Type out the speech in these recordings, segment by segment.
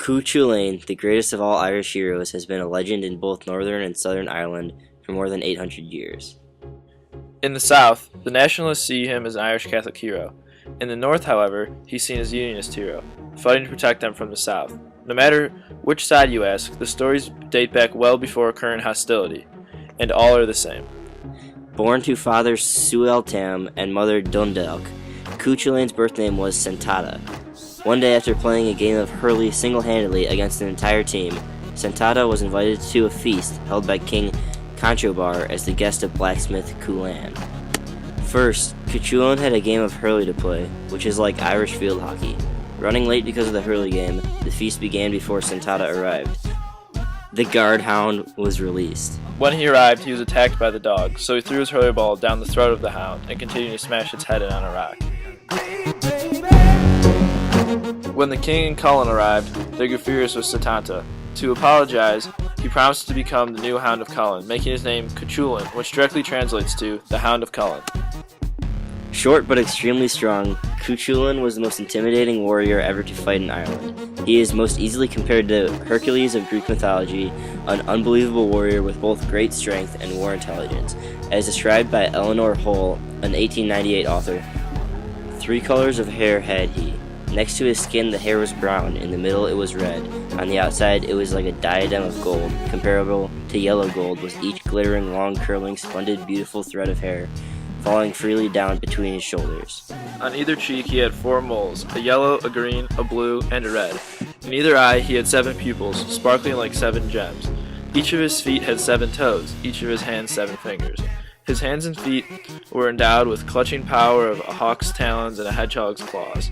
CuChulainn, the greatest of all Irish heroes, has been a legend in both Northern and Southern Ireland for more than 800 years. In the South, the Nationalists see him as an Irish Catholic hero. In the North, however, he's seen as a Unionist hero, fighting to protect them from the South. No matter which side you ask, the stories date back well before current hostility, and all are the same. Born to father Sueltam and mother Dundalk, CuChulainn's birth name was Sentata. One day after playing a game of hurley single-handedly against an entire team, Sentata was invited to a feast held by King Conchobar as the guest of blacksmith CuChulainn. First, CuChulainn had a game of hurley to play, which is like Irish field hockey. Running late because of the hurley game, the feast began before Sentata arrived. The guard hound was released. When he arrived, he was attacked by the dog, so he threw his hurley ball down the throat of the hound and continued to smash its head in on a rock. When the king and Cullen arrived, they grew furious with Sentata. To apologize, he promised to become the new Hound of Cullen, making his name CuChulainn, which directly translates to the Hound of Cullen. Short but extremely strong, CuChulainn was the most intimidating warrior ever to fight in Ireland. He is most easily compared to Hercules of Greek mythology, an unbelievable warrior with both great strength and war intelligence, as described by Eleanor Hull, an 1898 author. 3 colors of hair had he. Next to his skin the hair was brown, in the middle it was red, on the outside it was like a diadem of gold, comparable to yellow gold, with each glittering, long, curling, splendid, beautiful thread of hair falling freely down between his shoulders. On either cheek he had 4 moles, a yellow, a green, a blue, and a red. In either eye he had 7 pupils, sparkling like 7 gems. Each of his feet had 7 toes, each of his hands 7 fingers. His hands and feet were endowed with clutching power of a hawk's talons and a hedgehog's claws.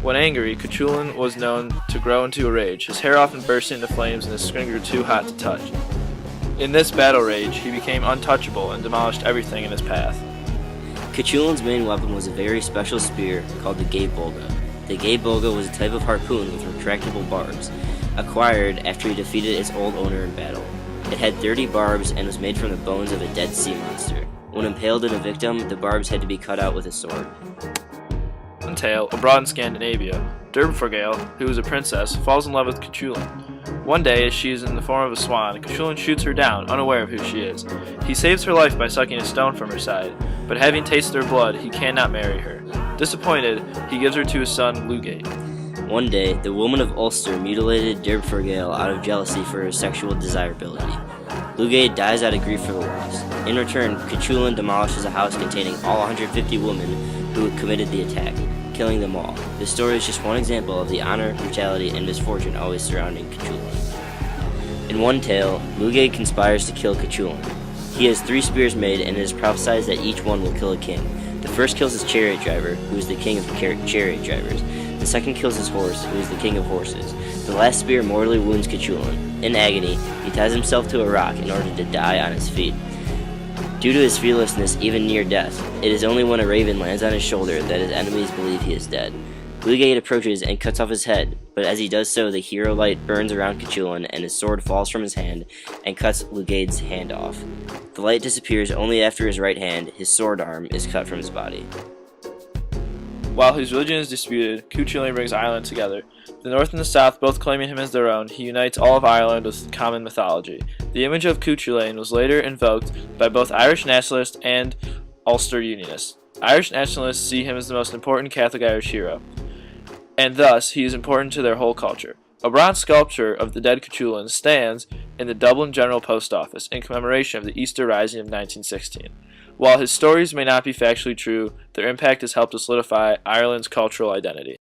When angry, CuChulainn was known to grow into a rage, his hair often bursting into flames and his skin grew too hot to touch. In this battle rage, he became untouchable and demolished everything in his path. CuChulainn's main weapon was a very special spear called the Gay Bolga. The Gay Bolga was a type of harpoon with retractable barbs, acquired after he defeated its old owner in battle. It had 30 barbs and was made from the bones of a dead sea monster. When impaled on a victim, the barbs had to be cut out with a sword. Tale, abroad in Scandinavia, Dermforgale, who is a princess, falls in love with CuChulainn. One day, as she is in the form of a swan, CuChulainn shoots her down, unaware of who she is. He saves her life by sucking a stone from her side, but having tasted her blood, he cannot marry her. Disappointed, he gives her to his son Lugate. One day, the woman of Ulster mutilated Dermforgale out of jealousy for her sexual desirability. Lugate dies out of grief for the loss. In return, CuChulainn demolishes a house containing all 150 women who had committed the attack, killing them all. This story is just one example of the honor, brutality, and misfortune always surrounding CuChulainn. In one tale, Lugate conspires to kill CuChulainn. He has 3 spears made, and it is prophesied that each one will kill a king. The first kills his chariot driver, who is the king of chariot drivers. The second kills his horse, who is the king of horses. The last spear mortally wounds CuChulainn. In agony, he ties himself to a rock in order to die on his feet. Due to his fearlessness, even near death, it is only when a raven lands on his shoulder that his enemies believe he is dead. Lugate approaches and cuts off his head, but as he does so, the hero light burns around CuChulainn and his sword falls from his hand and cuts Lugate's hand off. The light disappears only after his right hand, his sword arm, is cut from his body. While his religion is disputed, CuChulainn brings Ireland together. The North and the South both claiming him as their own, he unites all of Ireland with common mythology. The image of CuChulainn was later invoked by both Irish nationalists and Ulster Unionists. Irish nationalists see him as the most important Catholic Irish hero, and thus he is important to their whole culture. A bronze sculpture of the dead CuChulainn stands in the Dublin General Post Office in commemoration of the Easter Rising of 1916. While his stories may not be factually true, their impact has helped to solidify Ireland's cultural identity.